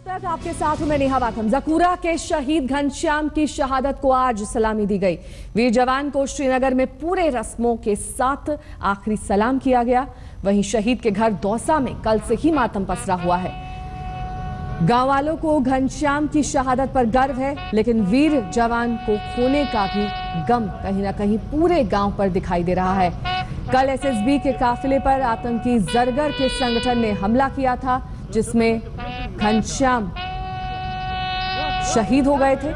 तक आपके साथ हूं मैं नेहा बाथम। ज़कूरा के शहीद घनश्याम की शहादत को आज सलामी दी गई। वीर जवान को श्रीनगर में पूरे रस्मों के साथ आखिरी सलाम किया गया। वहीं शहीद के घर दौसा में कल से ही मातम पसरा हुआ है। गांव वालों को घनश्याम की शहादत पर गर्व है, लेकिन वीर जवान को खोने का भी गम कहीं ना कहीं पूरे गांव पर दिखाई दे रहा है। कल एसएसबी के काफिले पर आतंकी जरगर के संगठन ने हमला किया था, जिसमें घनश्याम शहीद हो गए थे।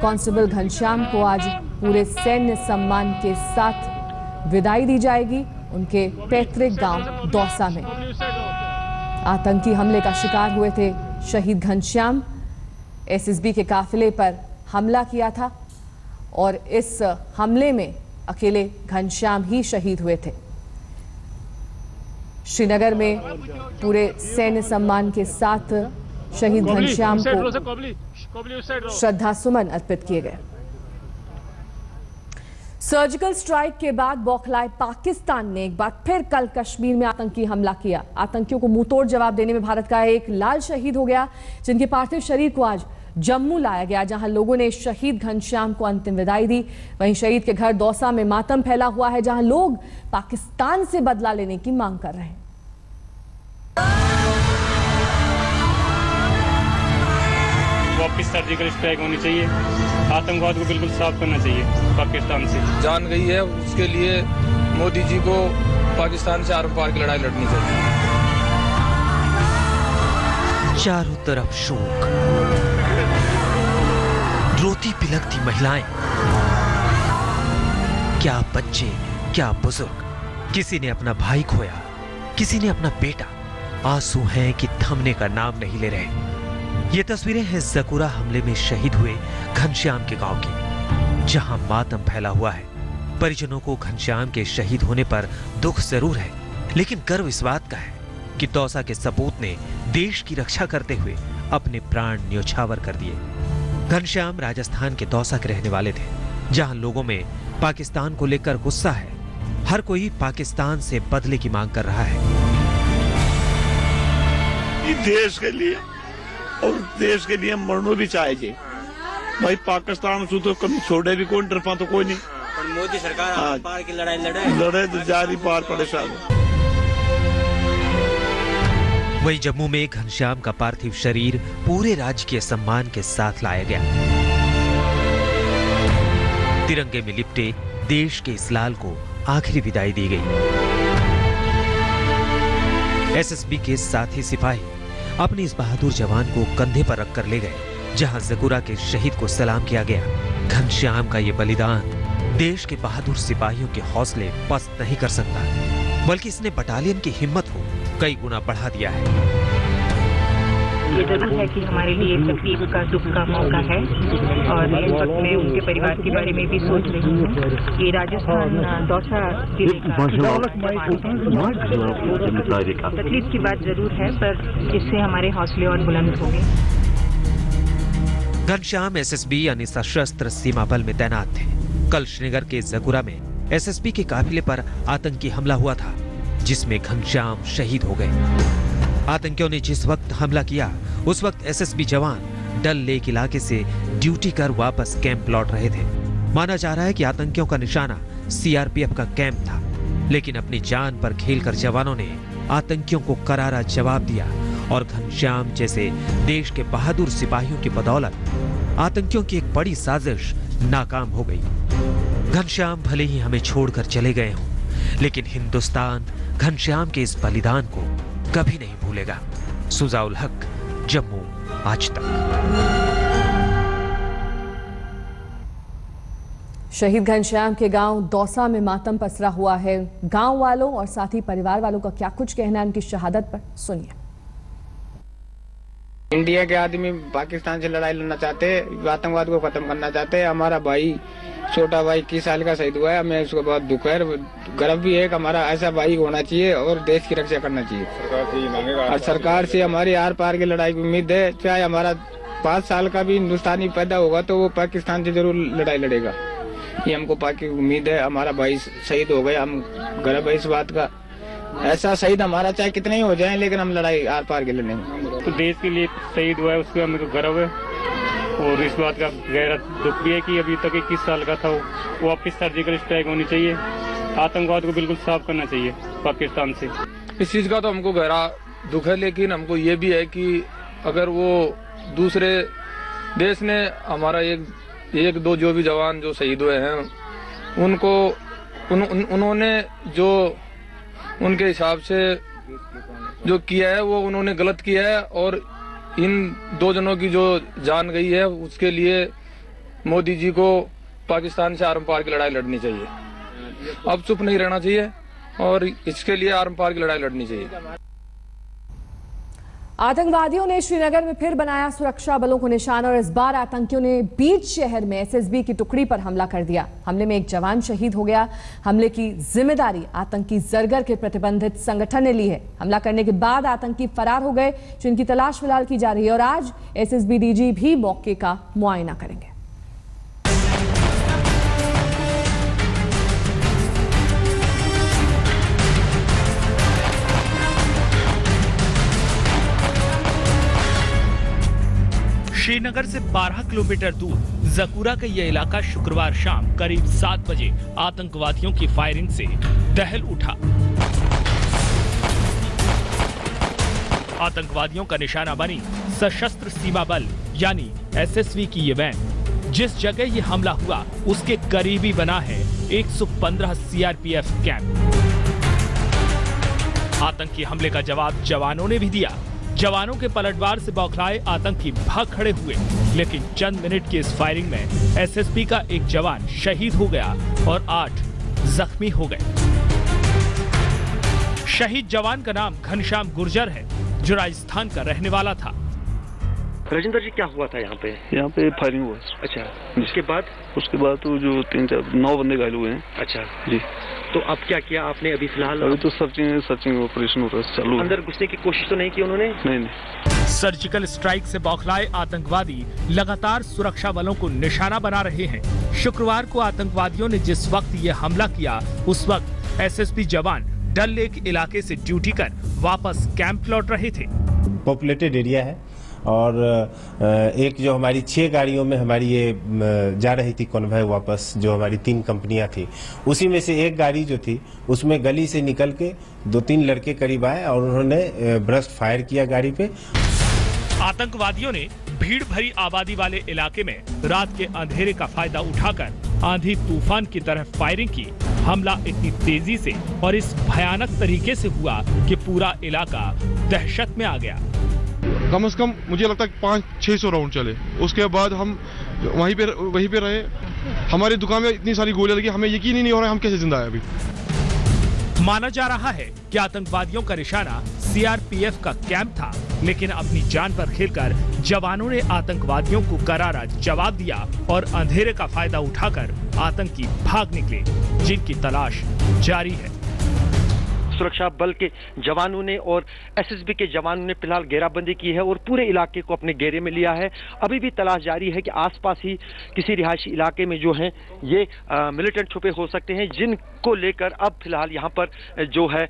कांस्टेबल घनश्याम को आज पूरे सैन्य सम्मान के साथ विदाई दी जाएगी उनके पैतृक गांव दौसा में। आतंकी हमले का शिकार हुए थे शहीद घनश्याम। एसएसबी के काफिले पर हमला किया था और इस हमले में अकेले घनश्याम ही शहीद हुए थे। श्रीनगर में पूरे सैन्य सम्मान के साथ शहीद घनश्याम को श्रद्धा सुमन अर्पित किए गए। सर्जिकल स्ट्राइक के बाद बौखलाए पाकिस्तान ने एक बार फिर कल कश्मीर में आतंकी हमला किया। आतंकियों को मुंहतोड़ जवाब देने में भारत का एक लाल शहीद हो गया, जिनके पार्थिव शरीर को आज जम्मू लाया गया, जहां लोगों ने शहीद घनश्याम को अंतिम विदाई दी। वहीं शहीद के घर दौसा में मातम फैला हुआ है, जहां लोग पाकिस्तान से बदला लेने की मांग कर रहे हैं। वापिस सर्जिकल स्ट्राइक होनी चाहिए, आतंकवाद को बिल्कुल साफ करना चाहिए पाकिस्तान से। जान गई है, उसके लिए मोदी जी को पाकिस्तान से आर पार की लड़ाई लड़नी चाहिए। चारों तरफ शोक, रोती पिलकती महिलाएं, क्या बच्चे क्या बुजुर्ग, किसी ने अपना भाई खोया, किसी ने अपना बेटा। आंसू हैं कि थमने का नाम नहीं ले रहे। ये तस्वीरें हैं ज़कूरा हमले में शहीद हुए घनश्याम के गांव की, जहां मातम फैला हुआ है। परिजनों को घनश्याम के शहीद होने पर दुख जरूर है, लेकिन गर्व इस बात का है कि दौसा के सपूत ने देश की रक्षा करते हुए अपने प्राण न्योछावर कर दिए। घनश्याम राजस्थान के दौसा के रहने वाले थे, जहां लोगों में पाकिस्तान को लेकर गुस्सा है। हर कोई पाकिस्तान से बदले की मांग कर रहा है। देश के लिए और देश के लिए मरनो भी चाहिए भाई। पाकिस्तान से तो कभी छोड़े भी कोई डरपा तो कोई नहीं। पर मोदी सरकार पार की लड़ाई लड़े तो जारी पार परेशान। वहीं जम्मू में घनश्याम का पार्थिव शरीर पूरे राजकीय सम्मान के साथ लाया गया। तिरंगे में लिपटे देश के इस लाल को आखिरी विदाई दी गई। एसएसबी के साथी सिपाही अपने इस बहादुर जवान को कंधे पर रखकर ले गए, जहां ज़कूरा के शहीद को सलाम किया गया। घनश्याम का ये बलिदान देश के बहादुर सिपाहियों के हौसले पस्त नहीं कर सकता, बल्कि इसने बटालियन की हिम्मत को कई गुना बढ़ा दिया है। ये जरूर है कि हमारे लिए तकलीफ का दुख का मौका है, और इस वक्त मैं उनके परिवार के बारे में भी सोच रही हूँ। ये राजस्थान दौसा जिले का तकलीफ की बात जरूर है, पर इससे हमारे हौसले और बुलंद होंगे। घनश्याम एसएसबी यानी सशस्त्र सीमा बल में तैनात थे। कल श्रीनगर के ज़कूरा में एसएसबी के काफिले पर आतंकी हमला हुआ था, जिसमें घनश्याम शहीद हो गए। आतंकियों ने जिस वक्त हमला किया, उस वक्त एसएसबी जवान डल लेक इलाके से ड्यूटी कर वापस कैंप लौट रहे थे। माना जा रहा है कि आतंकियों का निशाना सीआरपीएफ का कैंप था, लेकिन अपनी जान पर खेलकर जवानों ने आतंकियों को करारा जवाब दिया और घनश्याम जैसे देश के बहादुर सिपाहियों की बदौलत आतंकियों की एक बड़ी साजिश नाकाम हो गई। घनश्याम भले ही हमें छोड़कर चले गए हों, लेकिन हिंदुस्तान घनश्याम के इस बलिदान को कभी नहीं भूलेगा। सुजाउल हक, जम्मू, आज तक। शहीद घनश्याम के गांव दौसा में मातम पसरा हुआ है। गांव वालों और साथ ही परिवार वालों का क्या कुछ कहना है उनकी शहादत पर, सुनिए। इंडिया के आदमी पाकिस्तान से लड़ाई लड़ना चाहते, आतंकवाद को खत्म करना चाहते। हमारा भाई, छोटा भाई 21 साल का शहीद हुआ है, हमें उसको बहुत दुख है। गर्व भी है कि हमारा ऐसा भाई होना चाहिए और देश की रक्षा करना चाहिए। और सरकार से हमारी आर पार की लड़ाई की उम्मीद है। चाहे हमारा 5 साल का भी हिंदुस्तानी पैदा होगा तो वो पाकिस्तान से जरूर लड़ाई लड़ेगा, ये हमको पाकि उम्मीद है। हमारा भाई शहीद हो गया, हम गर्व है इस बात का। ऐसा शहीद हमारा चाहे कितने ही हो जाए, लेकिन हम लड़ाई आर पार के लड़ेंगे। तो देश के लिए शहीद हुआ है, उसके बाद मेरे को गर्व है और इस बात का गहरा दुख भी है कि अभी तक 21 साल का था वो वापस सर्जिकल स्ट्राइक होनी चाहिए। आतंकवाद को बिल्कुल साफ करना चाहिए पाकिस्तान से। इस चीज़ का तो हमको गहरा दुख है, लेकिन हमको ये भी है कि अगर वो दूसरे देश ने हमारा एक दो जो भी जवान जो शहीद हुए हैं उनको उन्होंने जो उनके हिसाब से जो किया है वो उन्होंने गलत किया है, और इन 2 जनों की जो जान गई है उसके लिए मोदी जी को पाकिस्तान से आरम पार की लड़ाई लड़नी चाहिए। अब चुप नहीं रहना चाहिए और इसके लिए आरम पार की लड़ाई लड़नी चाहिए। आतंकवादियों ने श्रीनगर में फिर बनाया सुरक्षा बलों को निशाना और इस बार आतंकियों ने बीच शहर में एसएसबी की टुकड़ी पर हमला कर दिया। हमले में एक जवान शहीद हो गया। हमले की जिम्मेदारी आतंकी जरगर के प्रतिबंधित संगठन ने ली है। हमला करने के बाद आतंकी फरार हो गए, जिनकी तलाश फिलहाल की जा रही है और आज एसएसबी डीजी भी मौके का मुआयना करेंगे। श्रीनगर से 12 किलोमीटर दूर जकूरा का यह इलाका शुक्रवार शाम करीब 7 बजे आतंकवादियों की फायरिंग से दहल उठा। आतंकवादियों का निशाना बनी सशस्त्र सीमा बल यानी एसएसबी की ये वैन। जिस जगह ये हमला हुआ उसके करीबी बना है 115 सीआरपीएफ कैंप। आतंकी हमले का जवाब जवानों ने भी दिया। जवानों के पलटवार से बौखलाए आतंकी भाग खड़े हुए, लेकिन चंद मिनट की इस फायरिंग में एसएसबी का एक जवान शहीद हो गया और 8 जख्मी हो गए। शहीद जवान का नाम घनश्याम गुर्जर है, जो राजस्थान का रहने वाला था। राजेंद्र जी, क्या हुआ था यहाँ पे? यहाँ पे फायरिंग हुआ। अच्छा, उसके बाद तो जो 9 बंदे घायल हुए हैं। अच्छा जी, तो अब क्या किया आपने? अभी फिलहाल अभी तो सर्चिंग ऑपरेशन हो रहा है, चालू। अंदर घुसने की कोशिश तो नहीं की उन्होंने? नहीं। सर्जिकल स्ट्राइक से बौखलाए आतंकवादी लगातार सुरक्षा बलों को निशाना बना रहे हैं। शुक्रवार को आतंकवादियों ने जिस वक्त ये हमला किया उस वक्त एसएसबी जवान डल लेक इलाके से ड्यूटी कर वापस कैंप लौट रहे थे। पॉपुलेटेड एरिया है और एक जो हमारी 6 गाड़ियों में हमारी ये जा रही थी कॉन्वॉय वापस, जो हमारी 3 कंपनियां थी, उसी में से एक गाड़ी जो थी उसमें गली से निकल के 2-3 लड़के करीब आए और उन्होंने ब्रस्ट फायर किया गाड़ी पे। आतंकवादियों ने भीड़ भरी आबादी वाले इलाके में रात के अंधेरे का फायदा उठाकर आंधी तूफान की तरह फायरिंग की। हमला इतनी तेजी से और इस भयानक तरीके से हुआ कि पूरा इलाका दहशत में आ गया। कम से कम मुझे लगता है 500-600 राउंड चले। उसके बाद हम वहीं पे रहे। हमारी दुकान में इतनी सारी गोलियां लगी, हमें यकीन ही नहीं हो रहा है हम कैसे जिंदा है अभी। माना जा रहा है कि आतंकवादियों का निशाना सीआरपीएफ का कैंप था, लेकिन अपनी जान पर खेलकर जवानों ने आतंकवादियों को करारा जवाब दिया और अंधेरे का फायदा उठाकर आतंकी भाग निकले, जिनकी तलाश जारी है। सुरक्षा बल के जवानों ने और एसएसबी के जवानों ने फिलहाल घेराबंदी की है और पूरे इलाके को अपने घेरे में लिया है। अभी भी तलाश जारी है कि आसपास ही किसी रिहायशी इलाके में जो है ये मिलिटेंट छुपे हो सकते हैं, जिनको लेकर अब फिलहाल यहाँ पर जो है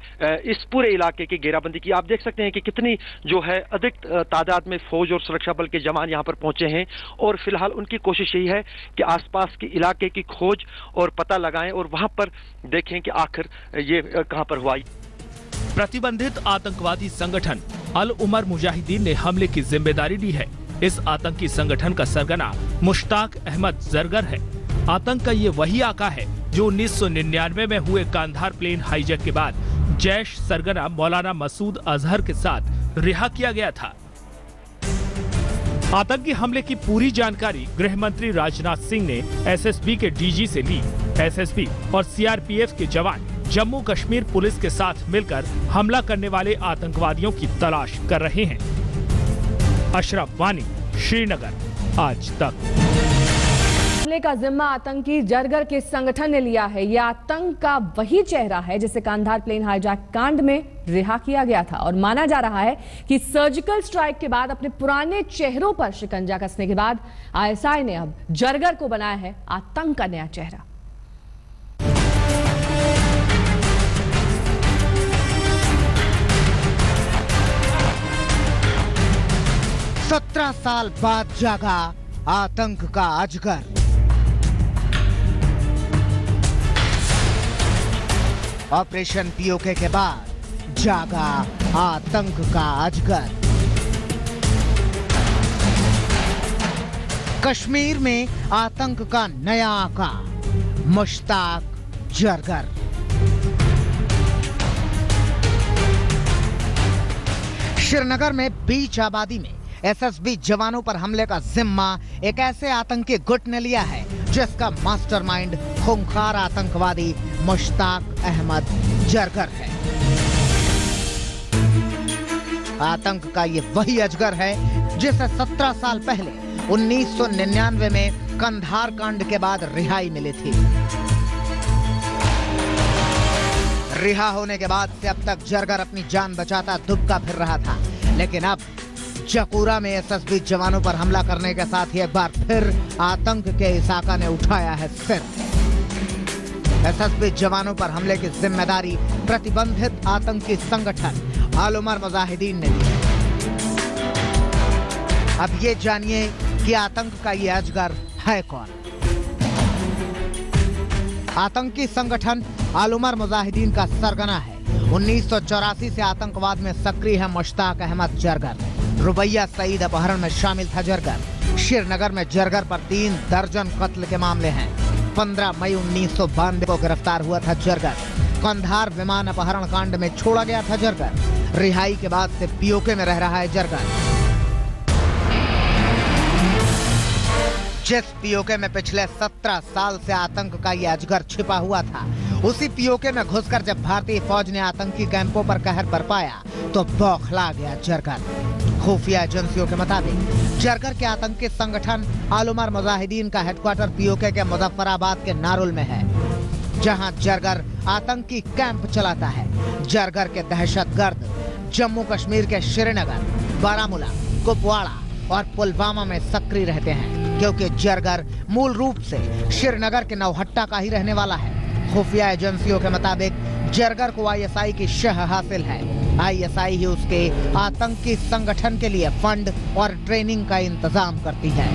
इस पूरे इलाके की घेराबंदी की। आप देख सकते हैं कि कितनी जो है अधिक तादाद में फौज और सुरक्षा बल के जवान यहाँ पर पहुंचे हैं और फिलहाल उनकी कोशिश यही है कि आसपास के इलाके की खोज और पता लगाएं और वहां पर देखें कि आखिर ये कहां पर हुआ। प्रतिबंधित आतंकवादी संगठन अल उमर मुजाहिदीन ने हमले की जिम्मेदारी ली है। इस आतंकी संगठन का सरगना मुश्ताक अहमद जरगर है। आतंक का ये वही आका है जो 1999 में हुए कांधार प्लेन हाईजैक के बाद जैश सरगना मौलाना मसूद अजहर के साथ रिहा किया गया था। आतंकी हमले की पूरी जानकारी गृह मंत्री राजनाथ सिंह ने एसएसबी के डीजी से ली। एसएसबी और सीआरपीएफ के जवान जम्मू कश्मीर पुलिस के साथ मिलकर हमला करने वाले आतंकवादियों की तलाश कर रहे हैं। अशरफ वानी, श्रीनगर, आज तक। हमले का जिम्मा आतंकी जरगर के संगठन ने लिया है। यह आतंक का वही चेहरा है जिसे कांधार प्लेन हाईजैक कांड में रिहा किया गया था और माना जा रहा है कि सर्जिकल स्ट्राइक के बाद अपने पुराने चेहरों पर शिकंजा कसने के बाद आईएसआई ने अब जरगर को बनाया है आतंक का नया चेहरा। 17 साल बाद जागा आतंक का अजगर। ऑपरेशन पीओके के बाद जागा आतंक का अजगर। कश्मीर में आतंक का नया आका मुश्ताक जरगर। श्रीनगर में बीच आबादी में एसएसबी जवानों पर हमले का जिम्मा एक ऐसे आतंकी गुट ने लिया है जिसका मास्टरमाइंड खूंखार आतंकवादी मुश्ताक अहमद जरगर है। आतंक का ये वही अजगर है जिसे 17 साल पहले 1999 में कंधार कांड के बाद रिहाई मिली थी। रिहा होने के बाद से अब तक जरगर अपनी जान बचाता दुबका फिर रहा था, लेकिन अब जकूरा में एसएसबी जवानों पर हमला करने के साथ ही एक बार फिर आतंक के इस आका ने उठाया है सिर। एसएसबी जवानों पर हमले की जिम्मेदारी प्रतिबंधित आतंकी संगठन आल-उमर मुजाहिदीन ने ली है। अब ये जानिए कि आतंक का ये अजगर है कौन। आतंकी संगठन आल-उमर मुजाहिदीन का सरगना है। 1984 से आतंकवाद में सक्रिय है मुश्ताक अहमद जरगर। रुबैया सईद अपहरण में शामिल था जरगर। श्रीनगर में जरगर पर 3 दर्जन कत्ल के मामले हैं। 15 मई 1992 को गिरफ्तार हुआ था जरगर। कंधार विमान अपहरण कांड में छोड़ा गया था जरगर। रिहाई के बाद से पीओके में रह रहा है जरगर। जिस पीओके में पिछले 17 साल से आतंक का ये अजगर छिपा हुआ था, उसी पीओके में घुसकर जब भारतीय फौज ने आतंकी कैंपों पर कहर बरपाया तो बौखला गया जरगर। खुफिया एजेंसियों के मुताबिक जरगर के आतंकी संगठन आल-उमर मुजाहिदीन का हेडक्वार्टर पीओके के मुजफ्फराबाद के नारुल में है, जहां जरगर आतंकी कैंप चलाता है। जरगर के दहशतगर्द जम्मू कश्मीर के श्रीनगर, बारामूला, कुपवाड़ा और पुलवामा में सक्रिय रहते हैं, क्योंकि जरगर मूल रूप से श्रीनगर के नौहट्टा का ही रहने वाला है। खुफिया एजेंसियों के मुताबिक जरगर को आईएसआई की शह हासिल है। आईएसआई ही उसके आतंकी संगठन के लिए फंड और ट्रेनिंग का इंतजाम करती है।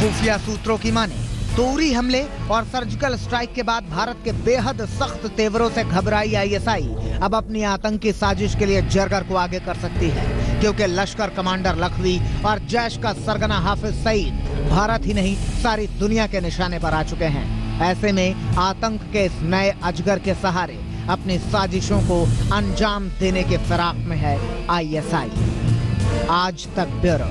खुफिया सूत्रों की माने तो उरी हमले और सर्जिकल स्ट्राइक के बाद भारत के बेहद सख्त तेवरों से घबराई आईएसआई अब अपनी आतंकी साजिश के लिए जरगर को आगे कर सकती है, क्योंकि लश्कर कमांडर लखवी और जैश का सरगना हाफिज सईद भारत ही नहीं सारी दुनिया के निशाने पर आ चुके हैं। ऐसे में आतंक के इस नए अजगर के सहारे अपनी साजिशों को अंजाम देने के फिराक में है आईएसआई। आज तक ब्यूरो।